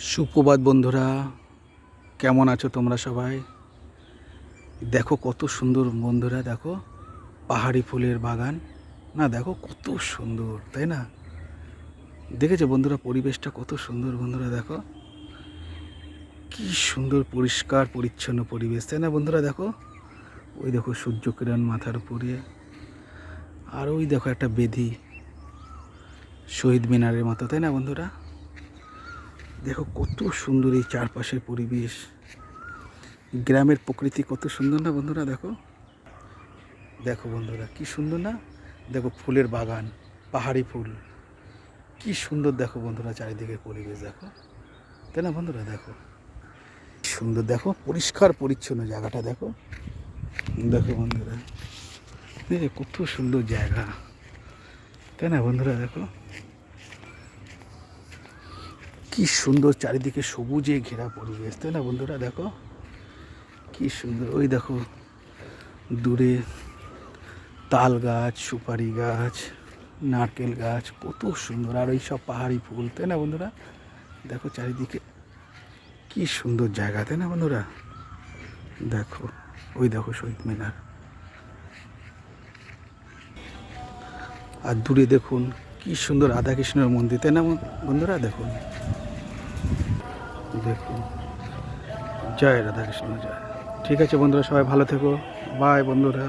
সুপ্রভাত বন্ধুরা, কেমন আছো তোমরা সবাই? দেখো কত সুন্দর বন্ধুরা, দেখো পাহাড়ি ফুলের বাগান। না দেখো কত সুন্দর, তাই না? দেখেছো বন্ধুরা পরিবেশটা কত সুন্দর? বন্ধুরা দেখো কি সুন্দর পরিষ্কার পরিচ্ছন্ন পরিবেশ, তাই না বন্ধুরা? দেখো ওই দেখো সূর্যকিরণ মাথার উপরে, আর ওই দেখো একটা বেদি শহীদ মিনারের মতো, তাই না বন্ধুরা? দেখো কত সুন্দর এই চারপাশের পরিবেশ, গ্রামের প্রকৃতি কত সুন্দর না বন্ধুরা? দেখো দেখো বন্ধুরা কি সুন্দর না? দেখো ফুলের বাগান, পাহাড়ি ফুল, কি সুন্দর দেখো বন্ধুরা চারিদিকের পরিবেশ, দেখো তাই না বন্ধুরা? দেখো কি সুন্দর, দেখো পরিষ্কার পরিচ্ছন্ন জায়গাটা, দেখো দেখো বন্ধুরা, কত সুন্দর জায়গা, তাই না বন্ধুরা? দেখো কি সুন্দর চারিদিকে সবুজে ঘেরা পরিবেশ, তাই না বন্ধুরা? দেখো কি সুন্দর, ওই দেখো দূরে তাল গাছ, সুপারি গাছ, নারকেল গাছ, কত সুন্দর, আর ওই সব পাহাড়ি ফুল, তাই না বন্ধুরা? দেখো চারিদিকে কি সুন্দর জায়গা, তাই না বন্ধুরা? দেখো ওই দেখো শহীদ মিনার, আর দূরে দেখুন কি সুন্দর রাধাকৃষ্ণের মন্দির, তাই না বন্ধুরা? দেখুন দেখুন, জয় রাধাকৃষ্ণ জয়। ঠিক আছে বন্ধুরা, সবাই ভালো থেকো, বাই বন্ধুরা।